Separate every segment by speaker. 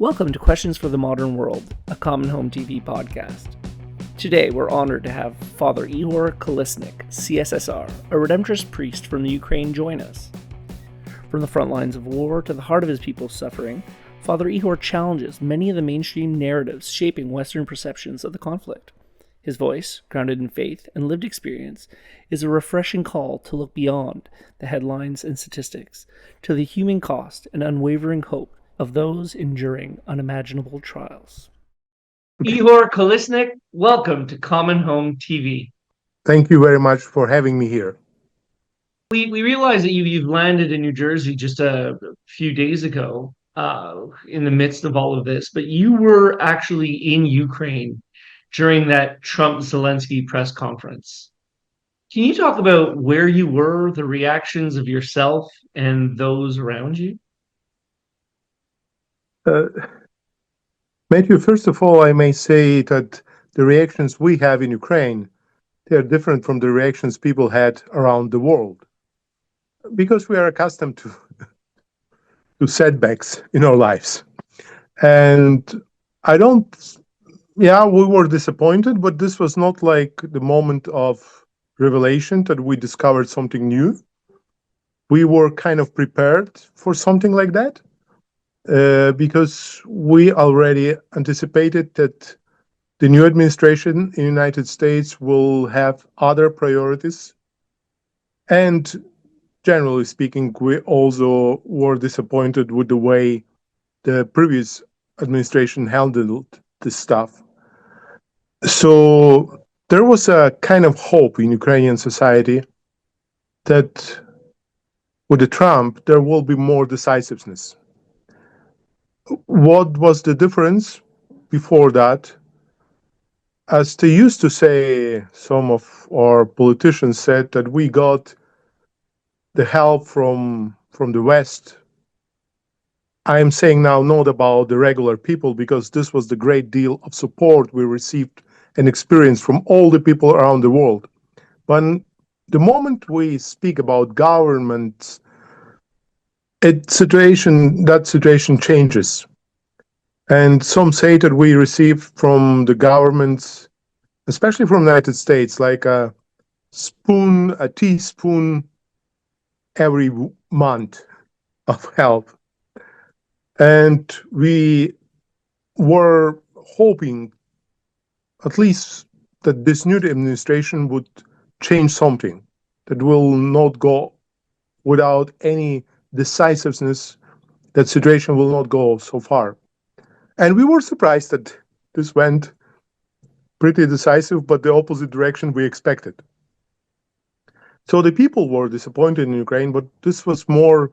Speaker 1: Welcome to Questions for the Modern World, a Common Home TV podcast. Today we're honored to have Father Ihor Kolesnik, CSSR, a Redemptorist priest from the Ukraine, join us. From the front lines of war to the heart of his people's suffering, Father Ihor challenges many of the mainstream narratives shaping Western perceptions of the conflict. His voice, grounded in faith and lived experience, is a refreshing call to look beyond the headlines and statistics to the human cost and unwavering hope of those enduring unimaginable trials. Ihor Kolesnik, welcome to Common Home TV.
Speaker 2: Thank you very much for having me here.
Speaker 1: We realize that you've landed in New Jersey just a few days ago in the midst of all of this, but you were actually in Ukraine during that Trump-Zelensky press conference. Can you talk about where you were, the reactions of yourself and those around you?
Speaker 2: Matthew, first of all, I may say that the reactions we have in Ukraine, they are different from the reactions people had around the world, because we are accustomed to setbacks in our lives. And we were disappointed, but this was not like the moment of revelation that we discovered something new. We were kind of prepared for something like that. Because we already anticipated that the new administration in the United States will have other priorities. And generally speaking, we also were disappointed with the way the previous administration handled this stuff. So there was a kind of hope in Ukrainian society that with the Trump, there will be more decisiveness. What was the difference before that? As they used to say, some of our politicians said that we got the help from the West. I am saying now not about the regular people, because this was the great deal of support we received and experienced from all the people around the world. But the moment we speak about governments, that situation changes. And some say that we receive from the governments, especially from the United States, like a teaspoon every month of help. And we were hoping at least that this new administration would change something, that will not go without any decisiveness, that situation will not go so far. And we were surprised that this went pretty decisive, but the opposite direction we expected. So the people were disappointed in Ukraine, but this was more,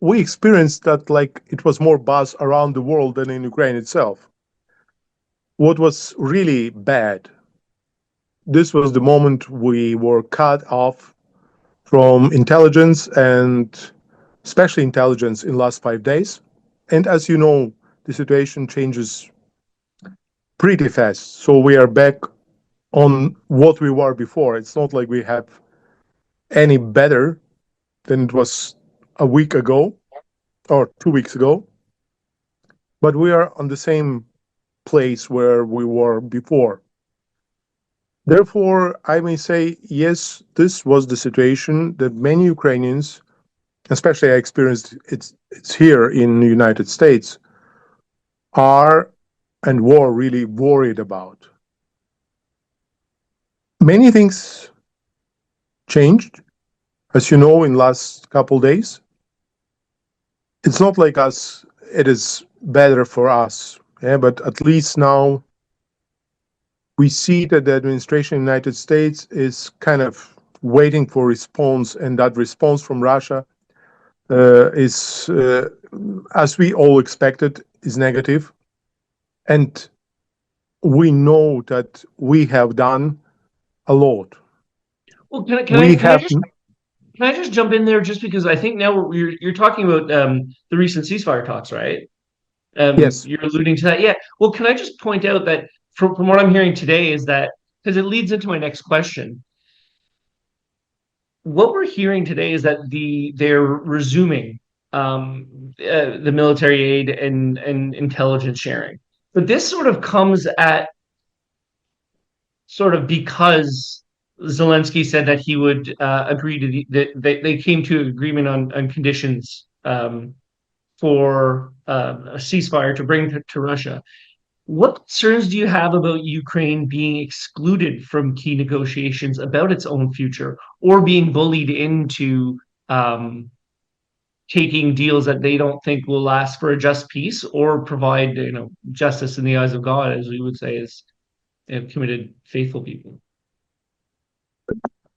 Speaker 2: we experienced that like it was more buzz around the world than in Ukraine itself. What was really bad, this was the moment we were cut off from intelligence, and especially intelligence, in the last 5 days. And as you know, the situation changes pretty fast. So we are back on what we were before. It's not like we have any better than it was a week ago or 2 weeks ago, but we are on the same place where we were before. Therefore, I may say, yes, this was the situation that many Ukrainians, especially I experienced it's here in the United States, are and were really worried about. Many things changed, as you know, in the last couple of days. It's not like it is better for us, but at least now we see that the administration in the United States is kind of waiting for response, and that response from Russia is, as we all expected, is negative. And we know that we have done a lot.
Speaker 1: Well, can I just jump in there, just because I think now you're talking about the recent ceasefire talks, right?
Speaker 2: Yes.
Speaker 1: You're alluding to that. Yeah. Well, can I just point out that from what I'm hearing today is that, because it leads into my next question, what we're hearing today is that they're resuming the military aid and intelligence sharing. But this sort of comes at sort of because Zelensky said that he would agree to that they came to an agreement on conditions for a ceasefire to bring to Russia. What concerns do you have about Ukraine being excluded from key negotiations about its own future, or being bullied into um, taking deals that they don't think will last for a just peace or provide, justice in the eyes of God, as we would say, as committed, faithful people?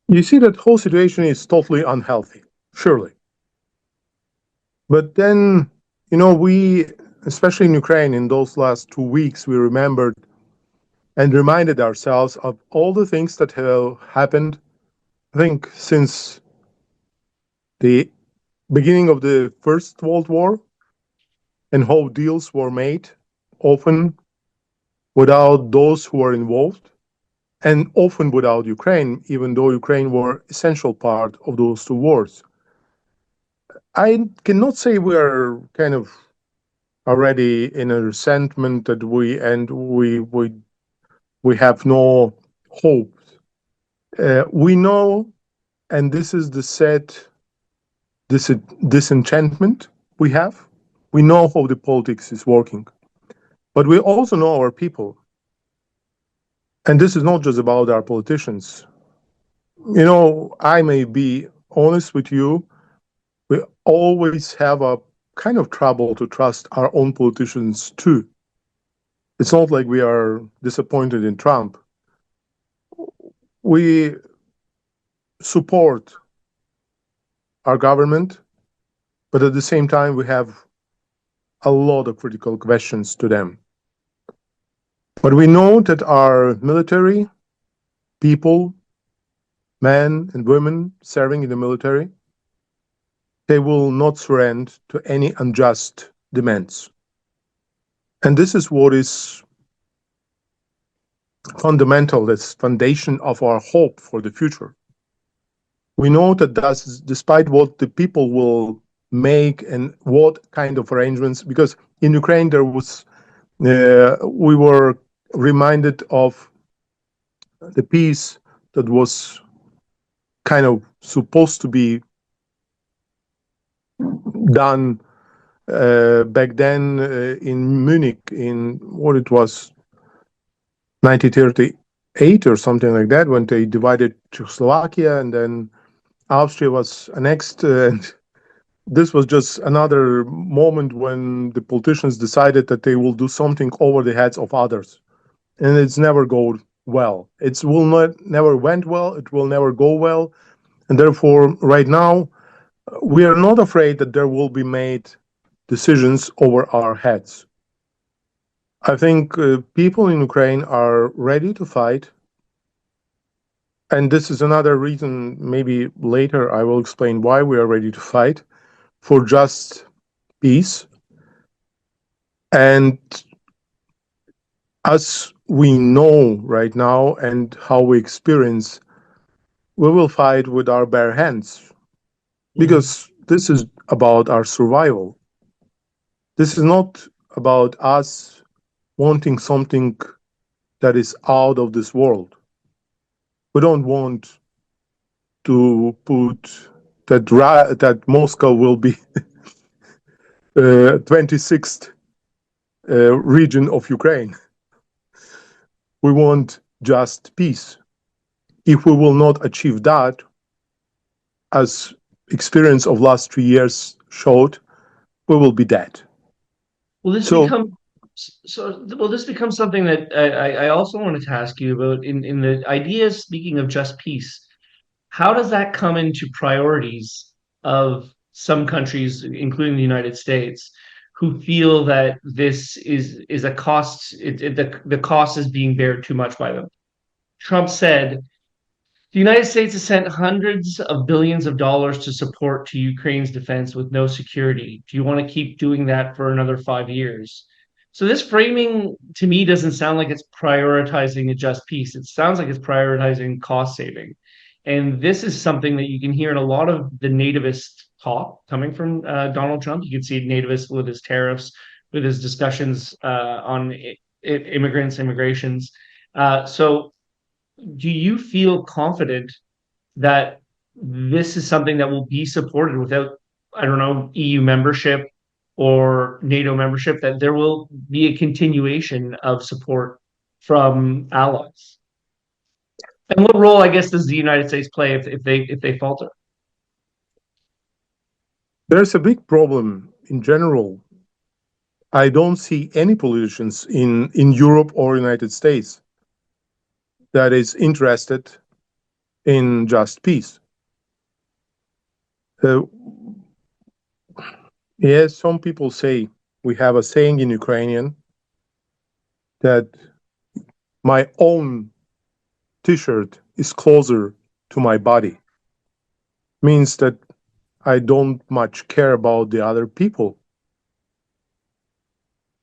Speaker 2: You see, that whole situation is totally unhealthy, surely. But then, we, especially in Ukraine, in those last 2 weeks, we remembered and reminded ourselves of all the things that have happened, I think, since the beginning of the First World War, and how deals were made, often without those who were involved, and often without Ukraine, even though Ukraine were essential part of those two wars. I cannot say we are kind of already in a resentment that we have no hope. We know, and this is the sad disenchantment we have. We know how the politics is working, but we also know our people. And this is not just about our politicians. I may be honest with you, we always have a kind of trouble to trust our own politicians too. It's not like we are disappointed in Trump. We support our government, but at the same time, we have a lot of critical questions to them. But we know that our military people, men and women serving in the military, they will not surrender to any unjust demands. And this is what is fundamental, this foundation of our hope for the future. We know that despite what the people will make and what kind of arrangements, because in Ukraine we were reminded of the peace that was kind of supposed to be done back then in Munich in what it was 1938 or something like that, when they divided Czechoslovakia and then Austria was annexed. And this was just another moment when the politicians decided that they will do something over the heads of others. And it's never go well. It will never went well. It will never go well. And therefore, right now, we are not afraid that there will be made decisions over our heads. I think people in Ukraine are ready to fight. And this is another reason, maybe later I will explain why we are ready to fight for just peace. And as we know right now and how we experience, we will fight with our bare hands, because this is about our survival. This is not about us wanting something that is out of this world. We don't want to put that Moscow will be 26th region of Ukraine. We want just peace. If we will not achieve that, as experience of last 3 years showed, we will be dead.
Speaker 1: Well, this becomes something that I also wanted to ask you about in the ideas. Speaking of just peace, how does that come into priorities of some countries, including the United States, who feel that this is a cost? The cost is being bared too much by them. Trump said the United States has sent hundreds of billions of dollars to support to Ukraine's defense with no security. Do you want to keep doing that for another 5 years? So this framing to me doesn't sound like it's prioritizing a just peace. It sounds like it's prioritizing cost saving. And this is something that you can hear in a lot of the nativist talk coming from Donald Trump. You can see nativists with his tariffs, with his discussions on immigrations. So, do you feel confident that this is something that will be supported without, I don't know, EU membership or NATO membership, that there will be a continuation of support from allies? And what role, I guess, does the United States play if they falter?
Speaker 2: There's a big problem in general. I don't see any politicians in Europe or United States that is interested in just peace. Uh, yes, some people say, we have a saying in Ukrainian that my own t-shirt is closer to my body. Means that I don't much care about the other people.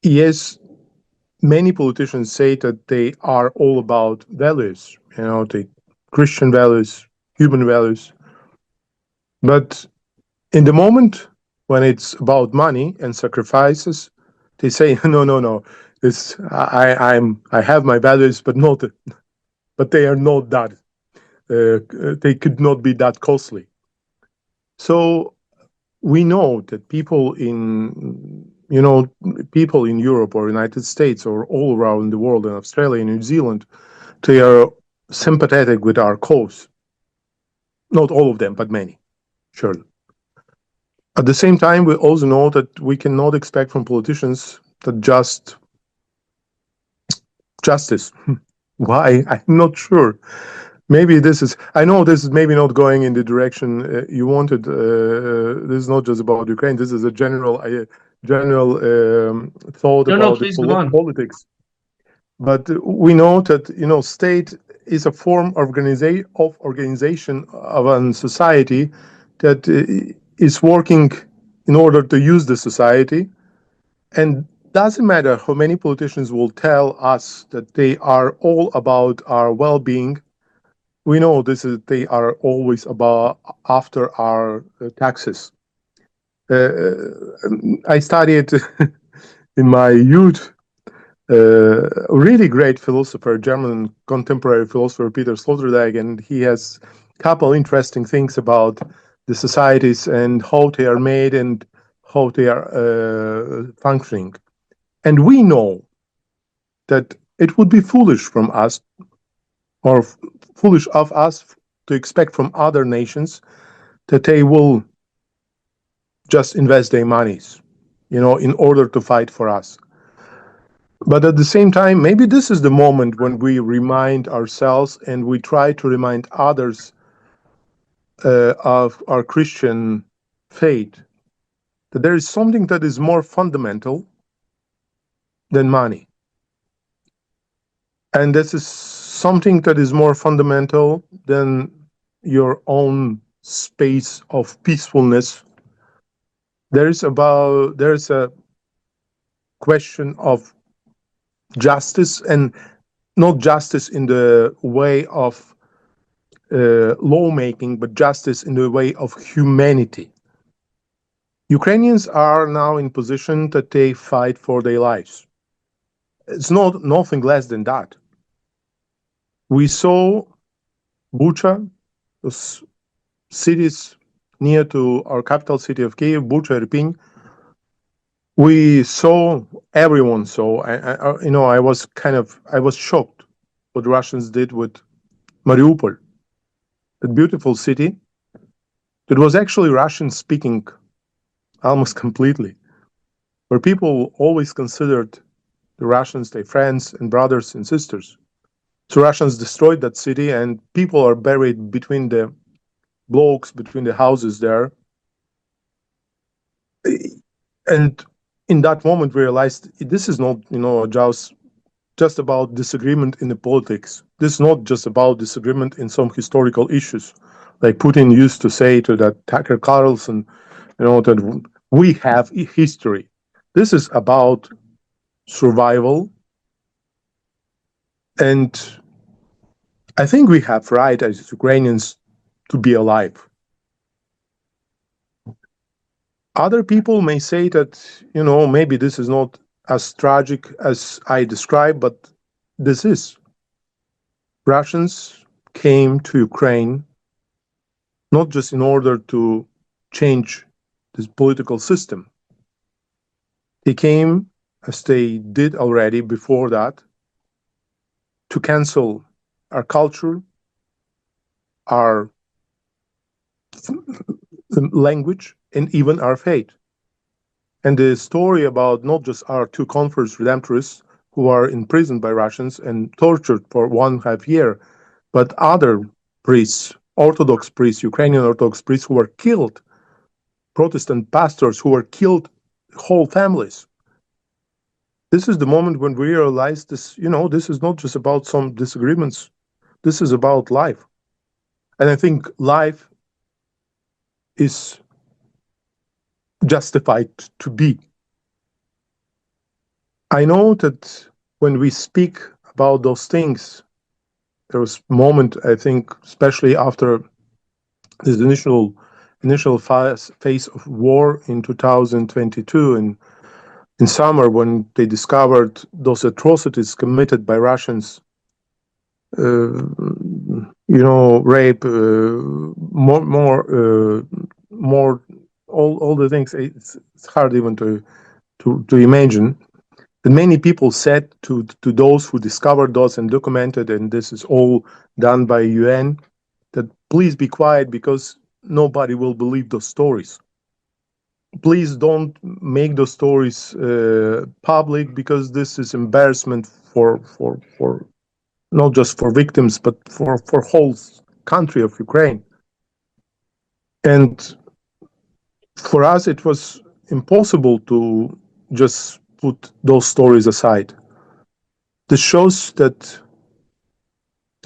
Speaker 2: Yes, many politicians say that they are all about values, the Christian values, human values. But in the moment when it's about money and sacrifices, they say, no, no, no. I have my values, but they are not that. They could not be that costly. So we know that people in Europe or United States or all around the world, in Australia and New Zealand, they are sympathetic with our cause. Not all of them, but many, surely. At the same time, we also know that we cannot expect from politicians that justice. Why? I'm not sure. Maybe I know this is maybe not going in the direction you wanted. This is not just about Ukraine. This is a general thought
Speaker 1: No, no,
Speaker 2: about the
Speaker 1: please go on.
Speaker 2: politics. But we know that, state is a form of organization of a society that is working in order to use the society. And doesn't matter how many politicians will tell us that they are all about our well-being. We know they are always about after our taxes. I studied in my youth a really great philosopher, German contemporary philosopher Peter Sloterdijk, and he has a couple interesting things about the societies and how they are made and how they are functioning. And we know that it would be foolish from us, or foolish of us, to expect from other nations that they will just invest their monies, in order to fight for us. But at the same time, maybe this is the moment when we remind ourselves and we try to remind others of our Christian faith, that there is something that is more fundamental than money. And this is something that is more fundamental than your own space of peacefulness. There's a question of justice, and not justice in the way of lawmaking, but justice in the way of humanity. Ukrainians are now in position that they fight for their lives. It's nothing less than that. We saw Bucha, those cities near to our capital city of Kiev, Bucha, Irpin. Everyone saw. I was shocked what the Russians did with Mariupol, that beautiful city that was actually Russian speaking almost completely, where people always considered the Russians their friends and brothers and sisters. So Russians destroyed that city, and people are buried between the blocks, between the houses there. And in that moment, we realized this is not, just about disagreement in the politics. This is not just about disagreement in some historical issues, like Putin used to say to that Tucker Carlson, that we have history. This is about survival, and I think we have right as Ukrainians to be alive. Other people may say that, maybe this is not as tragic as I describe, but this is. Russians came to Ukraine not just in order to change this political system. They came, as they did already before that, to cancel our culture, our language, and even our faith. And the story about not just our two converts, Redemptorists, who are imprisoned by Russians and tortured for 1.5 year, but other priests, Orthodox priests, Ukrainian Orthodox priests who were killed, Protestant pastors who were killed, whole families. This is the moment when we realize this, this is not just about some disagreements. This is about life. And I think life is justified to be. I know that when we speak about those things, there was a moment, I think, especially after this initial phase of war in 2022 and in summer, when they discovered those atrocities committed by Russians, rape, more, all the things. It's hard even to imagine. And many people said to those who discovered those and documented, and this is all done by UN, that please be quiet because nobody will believe those stories. Please don't make those stories public because this is embarrassment for not just for victims but for whole country of Ukraine. And for us, it was impossible to just put those stories aside. This shows that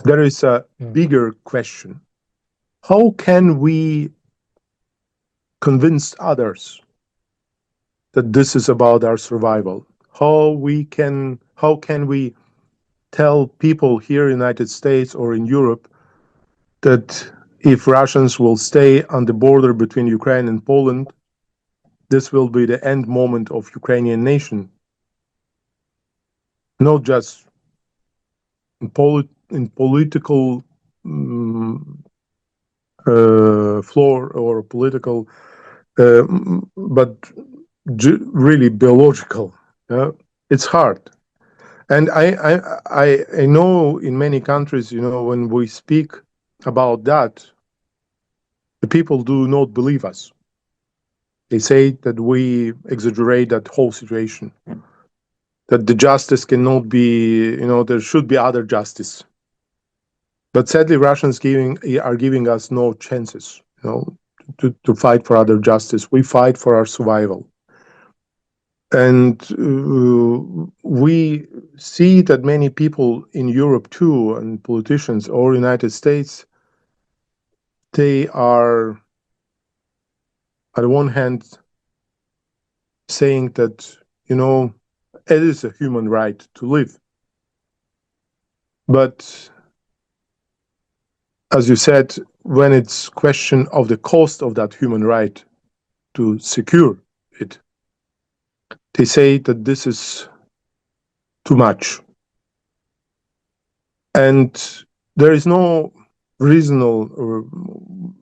Speaker 2: there is a bigger question. How can we convince others that this is about our survival? How can we tell people here in the United States or in Europe that if Russians will stay on the border between Ukraine and Poland, this will be the end moment of Ukrainian nation? Not just in political floor or political, but really biological. It's hard. And I know in many countries, when we speak about that, the people do not believe us. They say that we exaggerate that whole situation, that the justice cannot be, there should be other justice. But sadly, Russians are giving us no chances, to fight for other justice. We fight for our survival. And we see that many people in Europe too, and politicians or United States, they are, on the one hand, saying that, it is a human right to live. But as you said, when it's question of the cost of that human right to secure it, they say that this is too much. And there is no reasonable or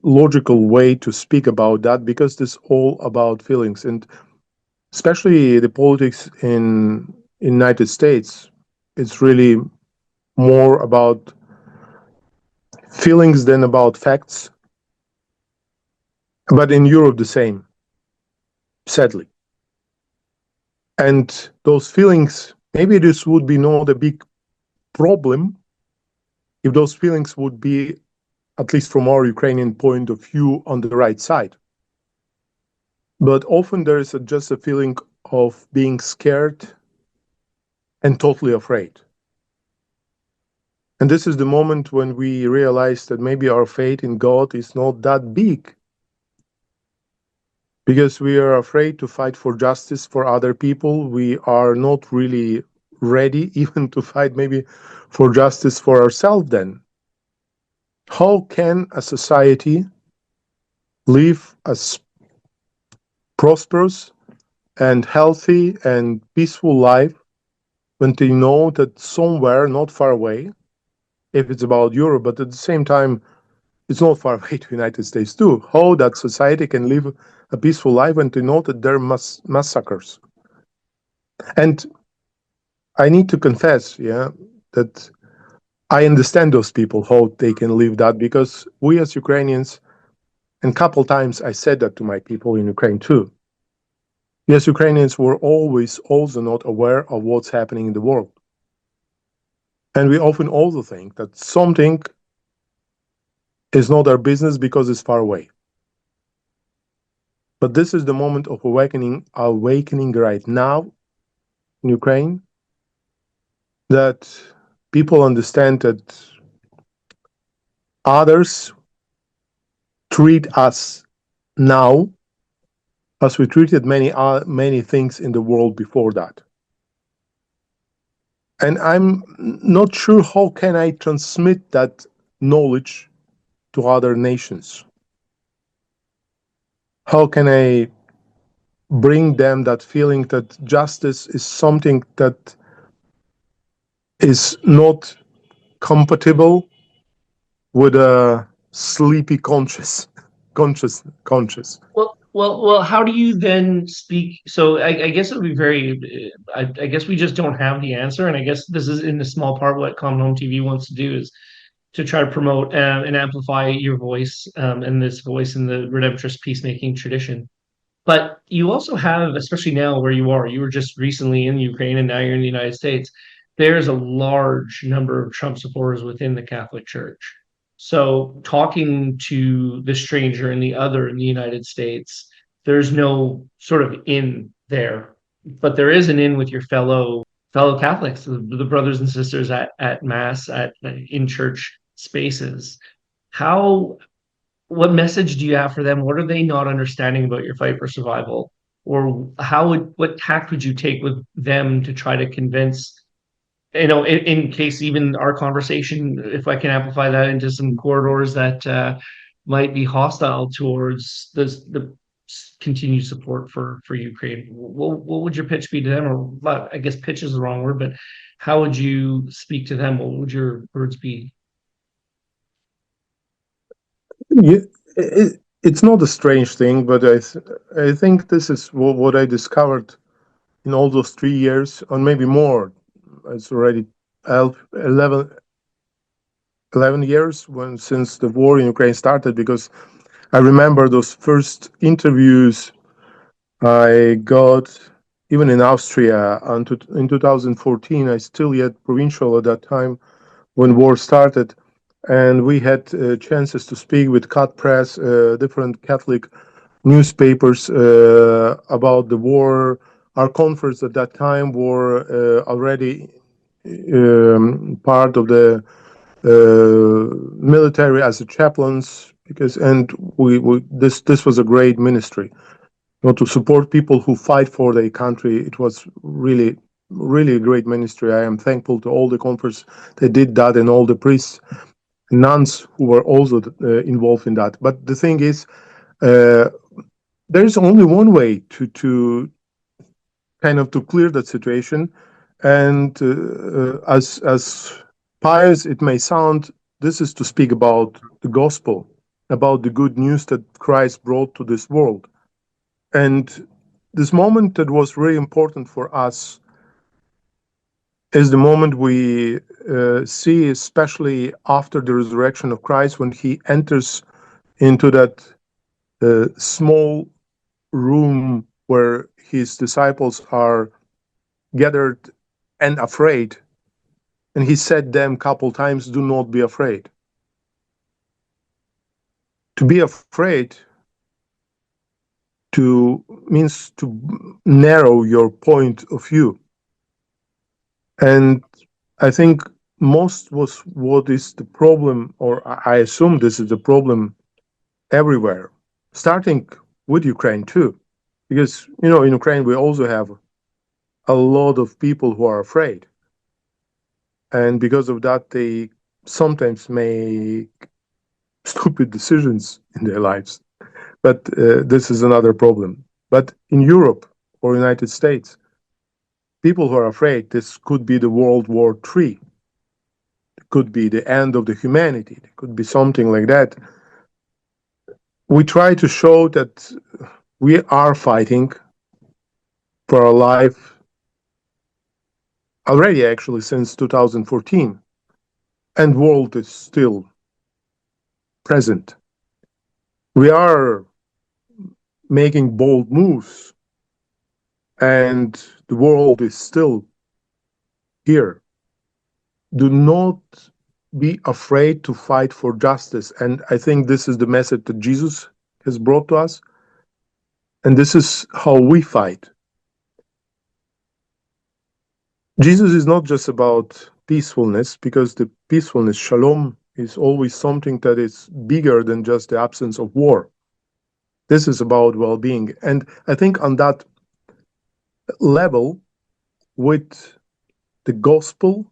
Speaker 2: logical way to speak about that because it's all about feelings. And especially the politics in United States, it's really more about feelings than about facts. But in Europe, the same, sadly. And those feelings, maybe this would be not a big problem if those feelings would be, at least from our Ukrainian point of view, on the right side. But often there is just a feeling of being scared and totally afraid. And this is the moment when we realize that maybe our faith in God is not that big, because we are afraid to fight for justice for other people. We are not really ready even to fight maybe for justice for ourselves then. How can a society live as prosperous and healthy and peaceful life when they know that somewhere not far away, if it's about Europe, but at the same time, it's not far away to the United States too, how that society can live a peaceful life when they know that there are massacres. And I need to confess, that I understand those people, how they can live that, because we as Ukrainians, and a couple times I said that to my people in Ukraine too, we as Ukrainians were always also not aware of what's happening in the world. And we often also think that something is not our business because it's far away. But this is the moment of awakening right now in Ukraine, that people understand that others treat us now as we treated many things in the world before that. And I'm not sure how can I transmit that knowledge to other nations. How can I bring them that feeling that justice is something that is not compatible with a sleepy conscious.
Speaker 1: Well. How do you then speak? So I guess it would be very. I guess we just don't have the answer, and I guess this is in the small part what Common Home TV wants to do is to try to promote and amplify your voice and this voice in the Redemptorist peacemaking tradition. But you also have, especially now where you were just recently in Ukraine and now you're in the United States, there's a large number of Trump supporters within the Catholic Church. So talking to the stranger and the other in the United States, there's no sort of in there, but there is an in with your fellow Catholics, the brothers and sisters at Mass, at in church spaces. How what message do you have for them? What are they not understanding about your fight for survival? Or what tact would you take with them to try to convince, in case even our conversation, if I can amplify that into some corridors that might be hostile towards the continued support for Ukraine? What would your pitch be to them? Or I guess pitch is the wrong word, but how would you speak to them? What would your words be?
Speaker 2: Yeah, it's not a strange thing, but I think this is what I discovered in all those 3 years, or maybe more. It's already 11, 11 years since the war in Ukraine started, because I remember those first interviews I got even in Austria in 2014. I still yet provincial at that time when war started, and we had chances to speak with cut press, different Catholic newspapers about the war. Our conference at that time were already part of the military as a chaplains, because and we this was a great ministry. To support people who fight for their country, it was really a great ministry. I am thankful to all the conference that did that, and all the priests, nuns who were also involved in that. But the thing is, there is only one way to kind of to clear that situation, and as pious it may sound, this is to speak about the gospel, about the good news that Christ brought to this world. And this moment that was really important for us is the moment we see, especially after the resurrection of Christ, when he enters into that small room where his disciples are gathered and afraid. And he said them a couple times, do not be afraid. To be afraid means to narrow your point of view. And I think most was what is the problem, or I assume this is the problem everywhere, starting with Ukraine too. Because, in Ukraine, we also have a lot of people who are afraid. And because of that, they sometimes make stupid decisions in their lives. But this is another problem. But in Europe or United States, people who are afraid this could be the World War III, it could be the end of the humanity, it could be something like that. We try to show that we are fighting for our life already, actually, since 2014, and world is still present. We are making bold moves, and the world is still here. Do not be afraid to fight for justice. And I think this is the message that Jesus has brought to us. And this is how we fight. Jesus is not just about peacefulness, because the peacefulness, shalom, is always something that is bigger than just the absence of war. This is about well-being. And I think on that level, with the gospel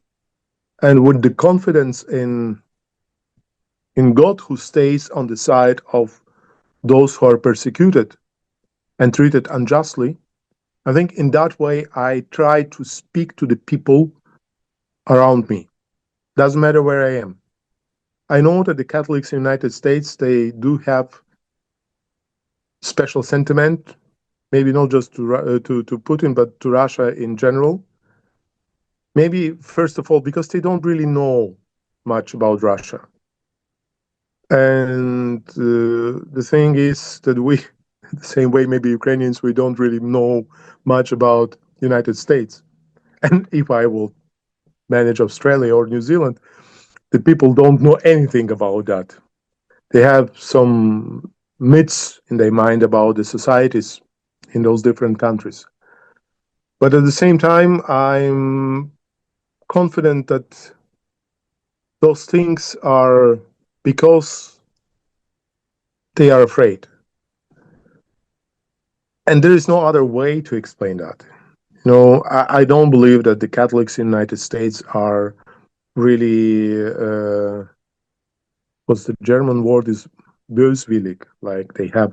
Speaker 2: and with the confidence in God, who stays on the side of those who are persecuted and treated unjustly, I think in that way I try to speak to the people around me. Doesn't matter where I am. I know that the Catholics in the United States, they do have special sentiment, maybe not just to Putin, but to Russia in general. Maybe, first of all, because they don't really know much about Russia. And the thing is that we, the same way maybe Ukrainians, we don't really know much about United States. And if I will manage Australia or New Zealand, the people don't know anything about that. They have some myths in their mind about the societies in those different countries. But at the same time, I'm confident that those things are because they are afraid. And there is no other way to explain that. You know, I don't believe that the Catholics in the United States are really, what's the German word is böswillig, like they have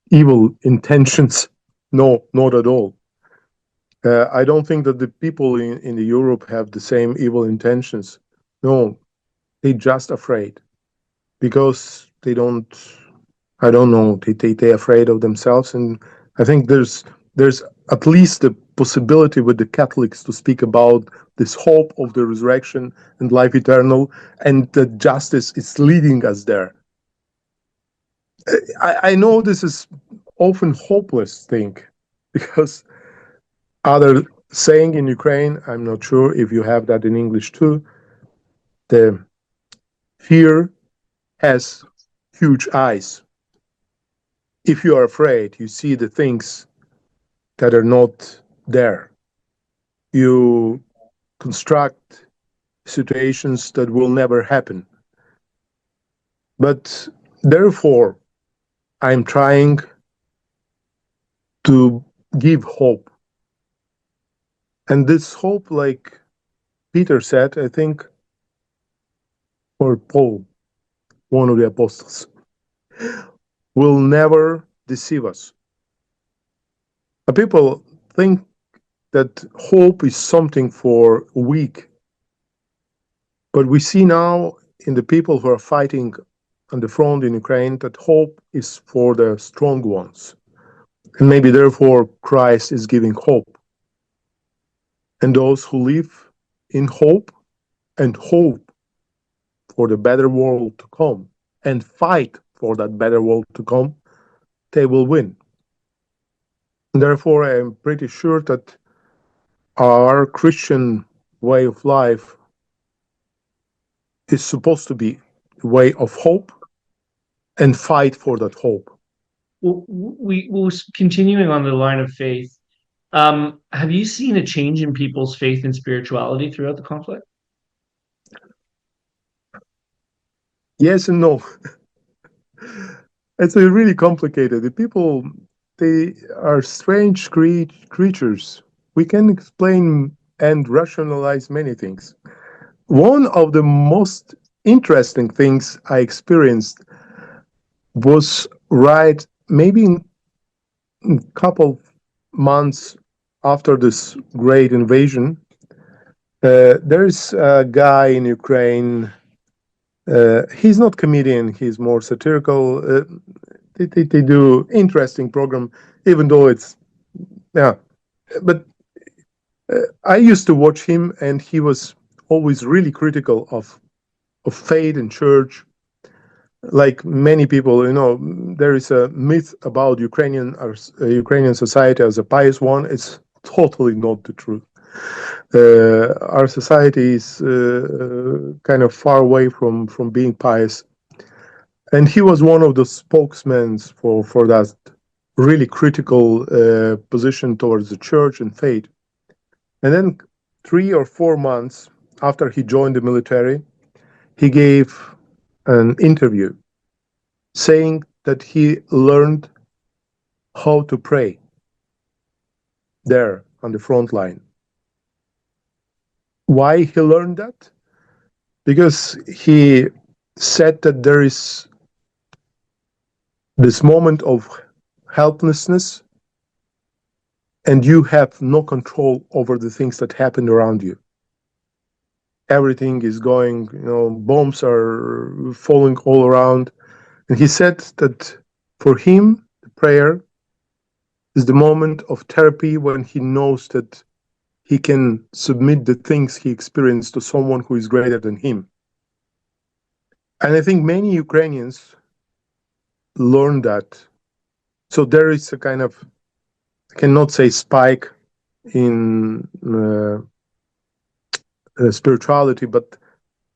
Speaker 2: evil intentions. No, not at all. I don't think that the people in Europe have the same evil intentions. No, they're just afraid because they don't, I don't know, they're afraid of themselves. And I think there's at least the possibility with the Catholics to speak about this hope of the resurrection and life eternal, and that justice is leading us there. I know this is often hopeless thing, because other saying in Ukraine, I'm not sure if you have that in English too, the fear has huge eyes. If you are afraid, you see the things that are not there. You construct situations that will never happen. But therefore, I'm trying to give hope. And this hope, like Peter said, I think, or Paul, one of the apostles, will never deceive us. People think that hope is something for weak. But we see now in the people who are fighting on the front in Ukraine that hope is for the strong ones. And maybe therefore Christ is giving hope. And those who live in hope and hope for the better world to come and fight for that better world to come, they will win. And therefore, I am pretty sure that our Christian way of life is supposed to be a way of hope and fight for that hope.
Speaker 1: Well, we'll continuing on the line of faith. Have you seen a change in people's faith and spirituality throughout the conflict?
Speaker 2: Yes and no. It's really complicated. The people, they are strange creatures. We can explain and rationalize many things. One of the most interesting things I experienced was right maybe in couple months after this great invasion, there's a guy in Ukraine. He's not comedian. He's more satirical. They do interesting program, even though it's yeah. But I used to watch him, and he was always really critical of faith and church. Like many people, there is a myth about Ukrainian society as a pious one. It's totally not the truth. Our society is kind of far away from being pious, and he was one of the spokesmen for that really critical position towards the church and faith. And then 3 or 4 months after he joined the military, he gave an interview saying that he learned how to pray there on the front line. Why he learned that? Because he said that there is this moment of helplessness, and you have no control over the things that happen around you. Everything is going, bombs are falling all around. And he said that for him, the prayer is the moment of therapy when he knows that he can submit the things he experienced to someone who is greater than him. And I think many Ukrainians learn that. So there is a kind of, I cannot say spike in spirituality, but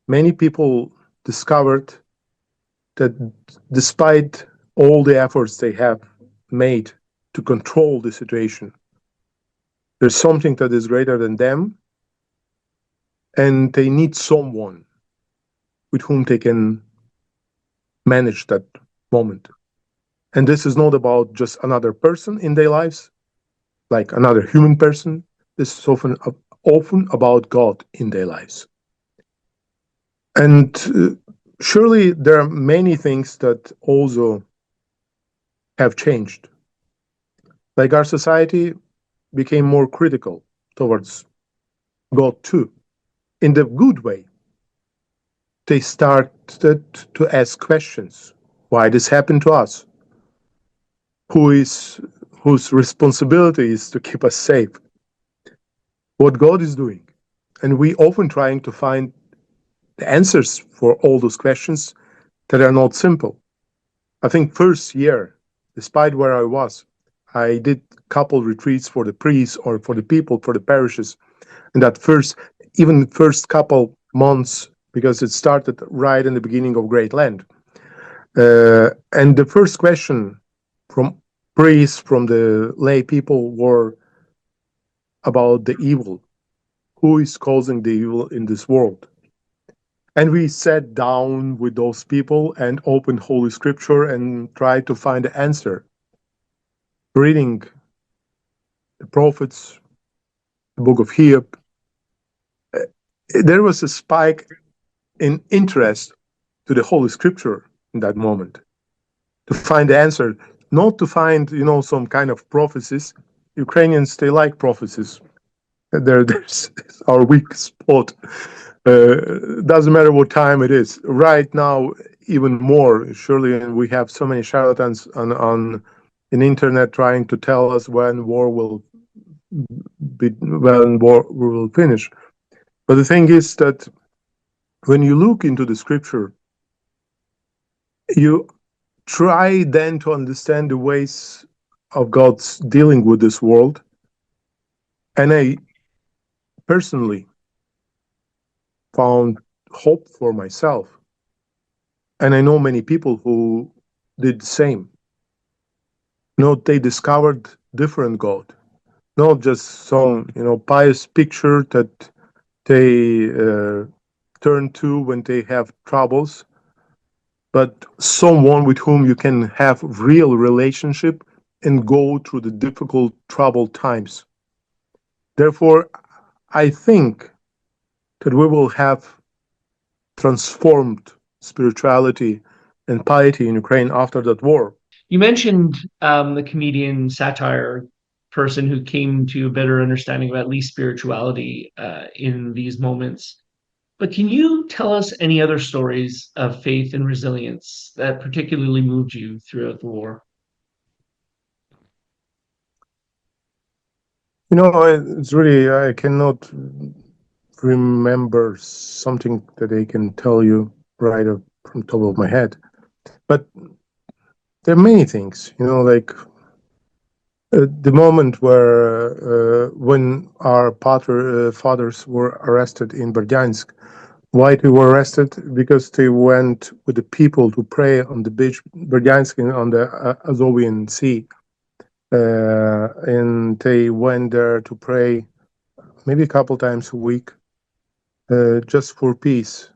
Speaker 2: many people discovered that despite all the efforts they have made to control the situation, there's something that is greater than them, and they need someone with whom they can manage that moment. And this is not about just another person in their lives, like another human person. This is often about God in their lives. And surely there are many things that also have changed. Like our society became more critical towards God too, in the good way. They started to ask questions. Why this happened to us? Whose responsibility is to keep us safe? What God is doing? And we often trying to find the answers for all those questions that are not simple. I think first year, despite where I was, I did couple retreats for the priests or for the people, for the parishes. And that first couple months, because it started right in the beginning of Great Lent. And the first question from priests, from the lay people, were about the evil. Who is causing the evil in this world? And we sat down with those people and opened Holy Scripture and tried to find the answer. Reading the prophets, the book of Ihor, there was a spike in interest to the Holy Scripture in that moment, to find the answer, not to find, some kind of prophecies. Ukrainians, they like prophecies. There's our weak spot. Doesn't matter what time it is. Right now, even more, surely, and we have so many charlatans on internet trying to tell us when war will finish. But the thing is that when you look into the scripture, you try then to understand the ways of God's dealing with this world. And I personally found hope for myself. And I know many people who did the same. They discovered different God, not just some, pious picture that they turn to when they have troubles, but someone with whom you can have real relationship and go through the difficult, troubled times. Therefore, I think that we will have transformed spirituality and piety in Ukraine after that war.
Speaker 1: You mentioned the comedian satire person who came to a better understanding of at least spirituality in these moments. But can you tell us any other stories of faith and resilience that particularly moved you throughout the war?
Speaker 2: It's really, I cannot remember something that I can tell you right up from top of my head. But there are many things, like the moment when our fathers were arrested in Berdyansk. Why they were arrested? Because they went with the people to pray on the beach, Berdyansk, on the Azovian Sea. And they went there to pray maybe a couple times a week, just for peace.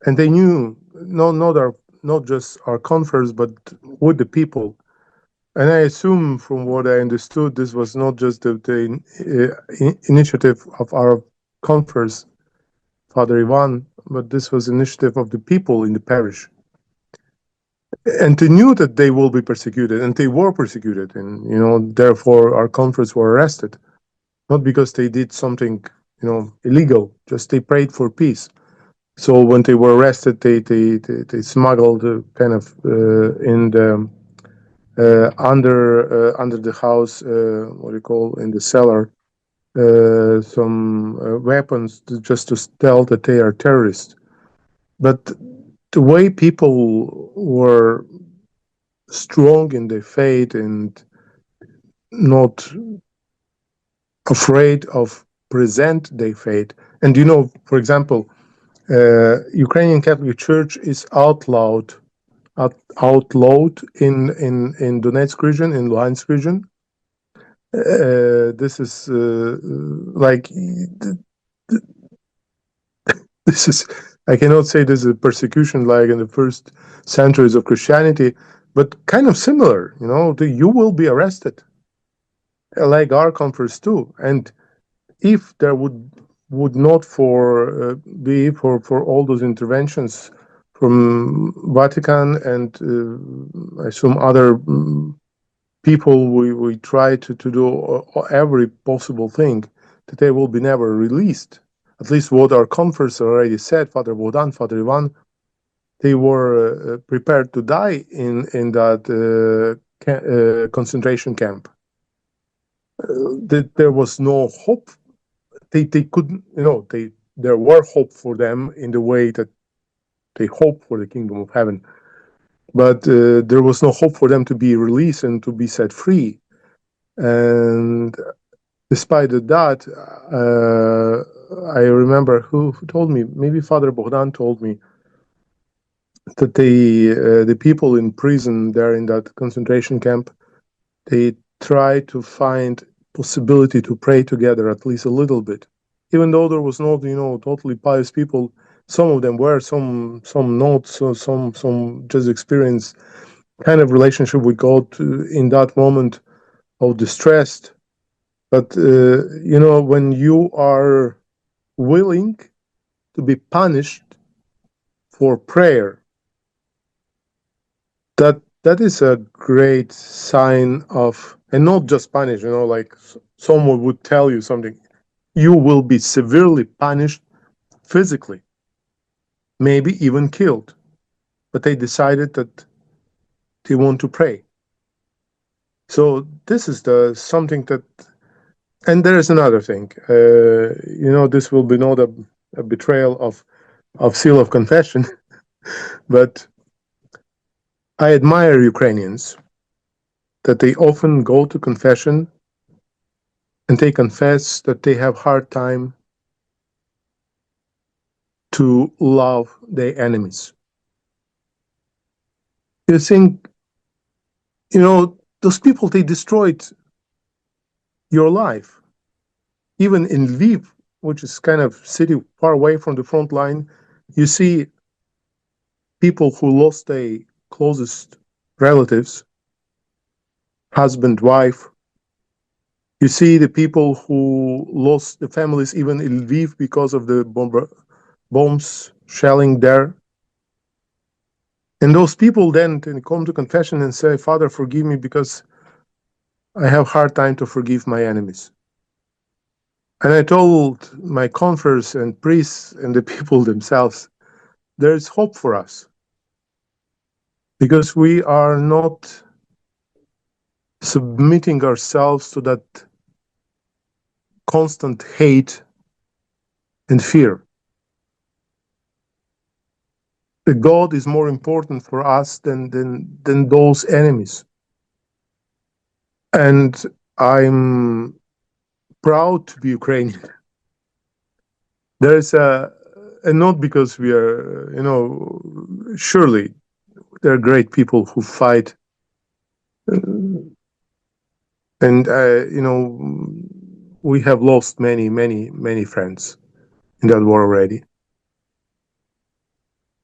Speaker 2: And they knew not just our conference, but with the people. And I assume, from what I understood, this was not just the initiative of our conference, Father Ivan, but this was initiative of the people in the parish. And they knew that they will be persecuted, and they were persecuted, and therefore our conference were arrested, not because they did something illegal, just they prayed for peace. So when they were arrested, they smuggled kind of in the under the house, what do you call, in the cellar, some weapons just to tell that they are terrorists. But the way people were strong in their faith and not afraid of present their faith. And for example, Ukrainian Catholic Church is outlawed in Donetsk region, in Luhansk region. This is like this is, I cannot say this is a persecution like in the first centuries of Christianity, but kind of similar. You will be arrested, like our conference too. And if there would not be for all those interventions from Vatican and some other people, we try to do every possible thing that they will be never released. At least what our conference already said, Father Bogdan, Father Ivan, they were prepared to die in that concentration camp. That there was no hope. They couldn't, there were hope for them in the way that they hope for the kingdom of heaven, but there was no hope for them to be released and to be set free. And despite that, I remember who told me, maybe Father Bogdan told me, that the people in prison there in that concentration camp, they try to find possibility to pray together at least a little bit, even though there was not totally pious people. Some of them were, some not, so some just experience kind of relationship with God in that moment of distress. But when you are willing to be punished for prayer, that is a great sign of, and not just punish, like someone would tell you something, you will be severely punished physically, maybe even killed. But they decided that they want to pray. So this is something that, and there is another thing, this will be not a betrayal of seal of confession, but I admire Ukrainians that they often go to confession and they confess that they have hard time to love their enemies. You think, those people, they destroyed your life. Even in Lviv, which is kind of city far away from the front line, you see people who lost their closest relatives, husband, wife. You see the people who lost the families even in Lviv because of the bombs shelling there. And those people then come to confession and say, Father, forgive me because I have hard time to forgive my enemies. And I told my confreres and priests and the people themselves, there is hope for us because we are not submitting ourselves to that constant hate and fear. That God is more important for us than those enemies. And I'm proud to be Ukrainian. There is and not because we are, surely there are great people who fight, and we have lost many, many, many friends in that war already.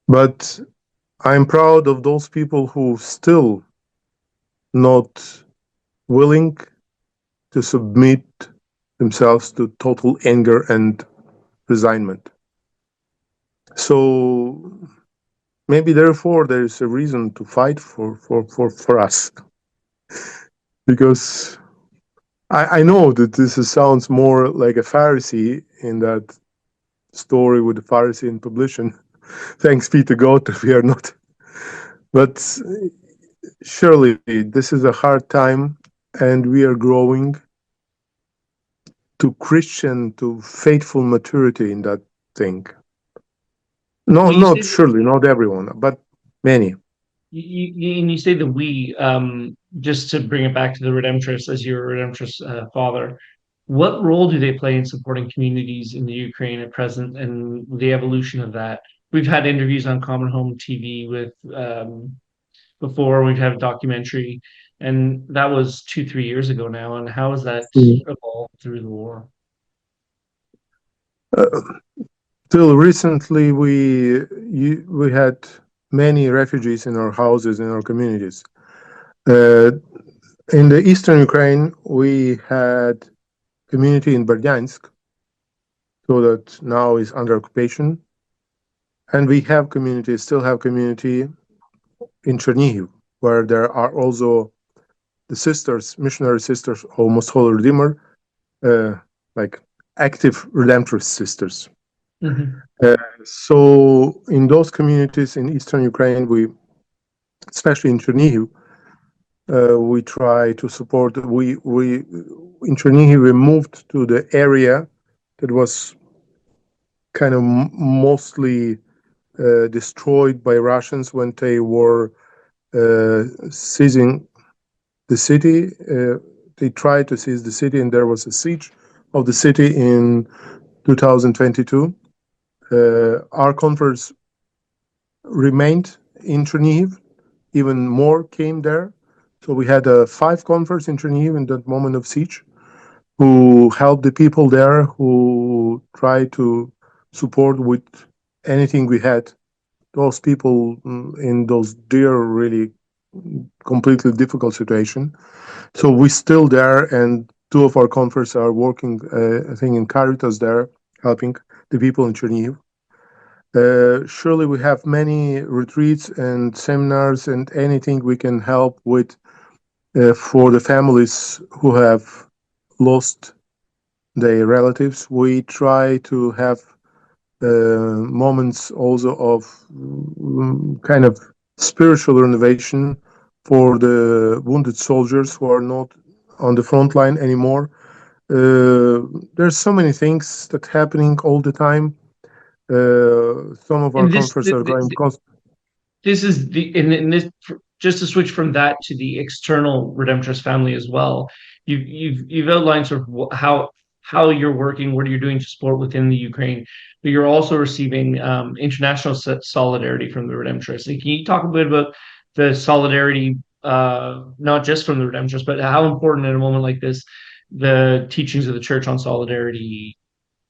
Speaker 2: But I'm proud of those people who still not willing to submit themselves to total anger and resignment. So maybe therefore there is a reason to fight for us. Because I know that sounds more like a Pharisee in that story with the Pharisee in publication. Thanks be to God that we are not. But surely this is a hard time, and we are growing to Christian, to faithful maturity in that thing. No,
Speaker 1: Well,
Speaker 2: not surely, not everyone, but many.
Speaker 1: you say the we, just to bring it back to the Redemptorists as your Redemptorist father, what role do they play in supporting communities in the Ukraine at present and the evolution of that? We've had interviews on Common Home TV with before, we've had a documentary, and that was 2, 3 years ago now. And how has that evolved through the war?
Speaker 2: Till recently, we had many refugees in our houses, in our communities. In the eastern Ukraine, we had community in Berdyansk, so that now is under occupation, and we have community, still have community in Chernihiv, where there are also the sisters, missionary sisters, almost Holy Redeemer, like active Redemptorist sisters. So in those communities in eastern Ukraine, especially in Chernihiv, we try to support. We in Chernihiv we moved to the area that was kind of mostly destroyed by Russians when they were seizing the city. They tried to seize the city, and there was a siege of the city in 2022. Our converts remained in Chernihiv. Even more came there. So we had 5 converts in Chernihiv in that moment of siege, who helped the people there, who tried to support with anything we had those people in those dear, really completely difficult situation. So we're still there, and 2 of our converts are working, I think, in Caritas there, helping the people in Chernihiv. Surely we have many retreats and seminars and anything we can help with for the families who have lost their relatives. We try to have moments also of kind of spiritual renovation for the wounded soldiers who are not on the front line anymore. There's so many things that happening all the time. Some of our
Speaker 1: And this,
Speaker 2: conferences are going
Speaker 1: this is the in this, just to switch from that to the external Redemptorist family as well. You've outlined sort of how you're working, what you're doing to support within the Ukraine, but you're also receiving international solidarity from the Redemptorists. Like, can you talk a bit about the solidarity, not just from the Redemptorists, but how important in a moment like this the teachings of the Church on solidarity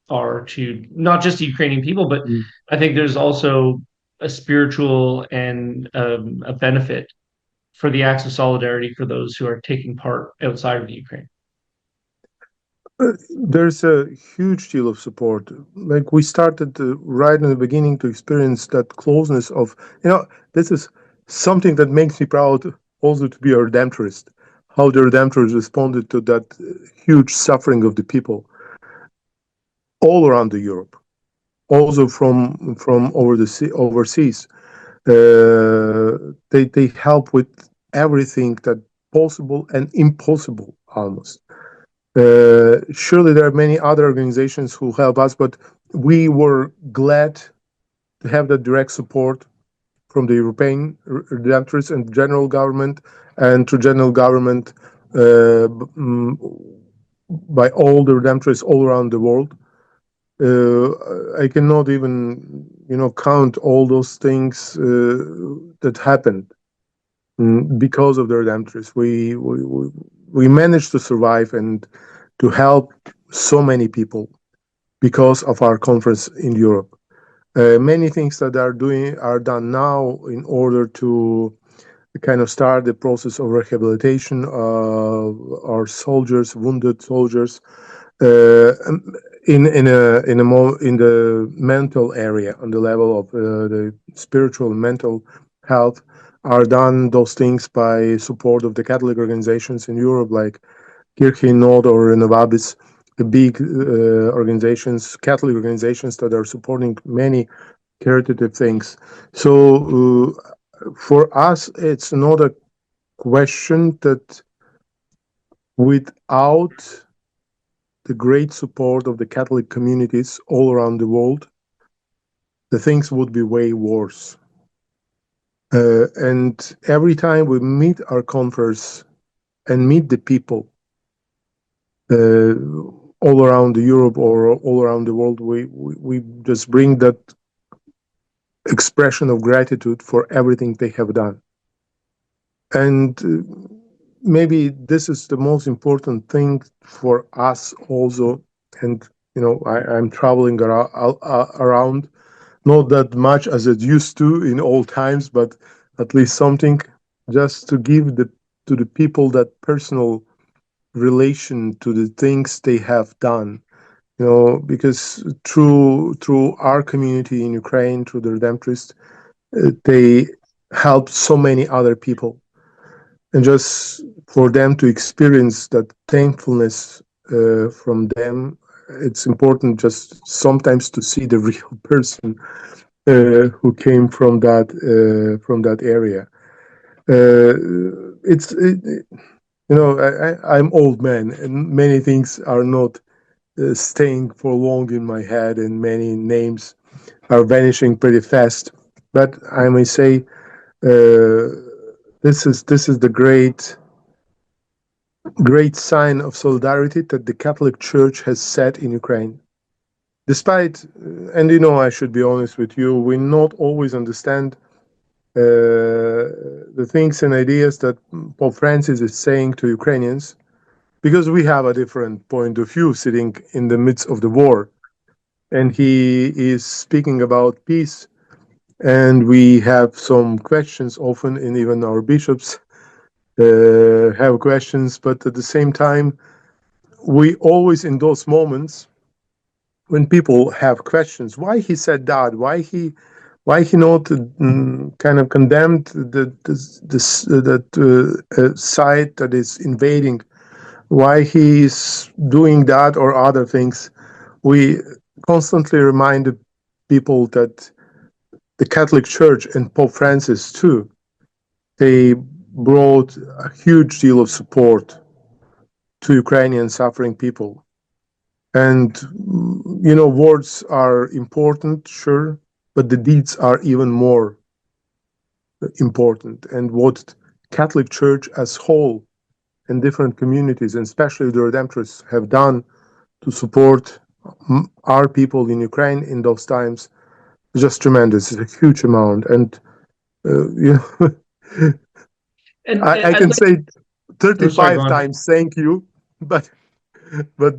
Speaker 1: are to not just the Ukrainian people, but I think there's also a spiritual and a benefit for the acts of solidarity for those who are taking part outside of the Ukraine.
Speaker 2: There's a huge deal of support. Like we started right in the beginning to experience that closeness of, this is something that makes me proud also to be a Redemptorist, how the Redemptorists responded to that huge suffering of the people all around the Europe, also from overseas. They help with everything that possible and impossible almost. Surely there are many other organizations who help us, but we were glad to have that direct support from the European Redemptorists and general government, and to general government by all the Redemptorists all around the world. I cannot even, count all those things that happened because of the Redemptorists. We managed to survive and to help so many people because of our conference in Europe. Many things that are done now in order to kind of start the process of rehabilitation of our soldiers, wounded soldiers, in the mental area, on the level of the spiritual and mental health, are done those things by support of the Catholic organizations in Europe, like Kirche Nord or Novabis, the big organizations, Catholic organizations that are supporting many caritative things. So for us, it's not a question that without the great support of the Catholic communities all around the world, the things would be way worse. And every time we meet our converts and meet the people all around Europe or all around the world, we just bring that expression of gratitude for everything they have done. And maybe this is the most important thing for us also. And I'm traveling around, not that much as it used to in old times, but at least something, just to give to the people that personal relation to the things they have done. Because through our community in Ukraine, through the Redemptorists, they helped so many other people, and just for them to experience that thankfulness from them, it's important just sometimes to see the real person who came from that area. I'm old man, and many things are not staying for long in my head, and many names are vanishing pretty fast. But I may say, this is the great sign of solidarity that the Catholic Church has set in Ukraine. Despite, and I should be honest with you, we not always understand the things and ideas that Pope Francis is saying to Ukrainians, because we have a different point of view sitting in the midst of the war. And he is speaking about peace, and we have some questions often, and even our bishops have questions, but at the same time, we always, in those moments when people have questions, why he said that, why he not kind of condemned that side that is invading, why he is doing that or other things, we constantly remind the people that the Catholic Church and Pope Francis too, they brought a huge deal of support to Ukrainian suffering people. And, words are important, sure, but the deeds are even more important. And what Catholic Church as whole and different communities, and especially the Redemptorists, have done to support our people in Ukraine in those times is just tremendous. It's a huge amount. And, I can say 35 times thank you, but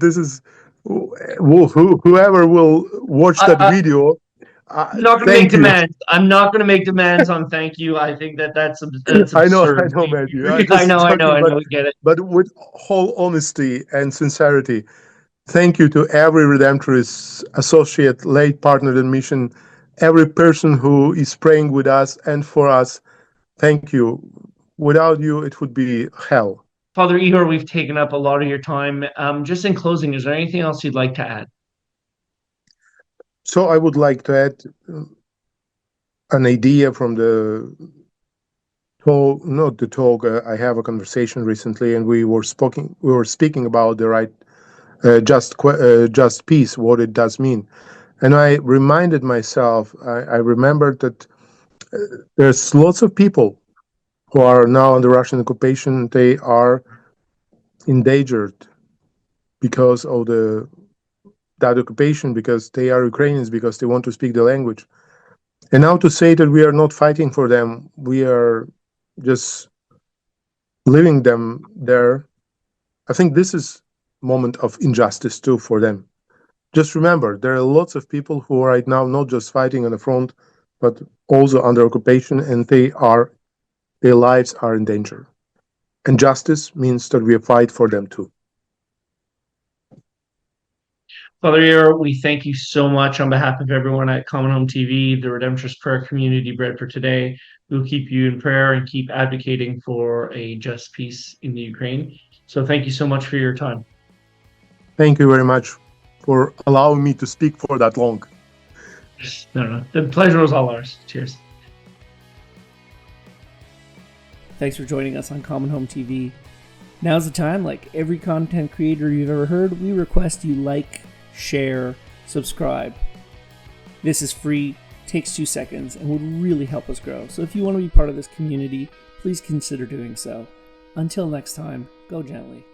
Speaker 2: this is whoever will watch that video.
Speaker 1: I'm not going to make demands. I'm not going to make demands on thank you. I think that's absurd.
Speaker 2: I know, Matthew.
Speaker 1: I know. We get it.
Speaker 2: But with whole honesty and sincerity, thank you to every Redemptorist, associate, lay partner in mission, every person who is praying with us and for us. Thank you. Without you, it would be hell.
Speaker 1: Father Ihor, we've taken up a lot of your time. Just in closing, is there anything else you'd like to add?
Speaker 2: So I would like to add an idea from the talk, not the talk. I have a conversation recently, and we were speaking about the right just peace, what it does mean. And I reminded myself, I remembered that there's lots of people who are now under Russian occupation. They are endangered because of that occupation, because they are Ukrainians, because they want to speak the language. And now to say that we are not fighting for them, we are just leaving them there. I think this is moment of injustice too for them. Just remember, there are lots of people who are right now not just fighting on the front, but also under occupation, and their lives are in danger. And justice means that we fight for them too.
Speaker 1: Father Ihor, we thank you so much on behalf of everyone at Common Home TV, the Redemptorist Prayer Community Bread for Today. We'll keep you in prayer and keep advocating for a just peace in the Ukraine. So thank you so much for your time.
Speaker 2: Thank you very much for allowing me to speak for that long.
Speaker 1: No. The pleasure was all ours. Cheers.
Speaker 3: Thanks for joining us on Common Home TV. Now's the time, like every content creator you've ever heard, we request you like, share, subscribe. This is free, takes 2 seconds, and would really help us grow. So if you want to be part of this community, please consider doing so. Until next time, go gently.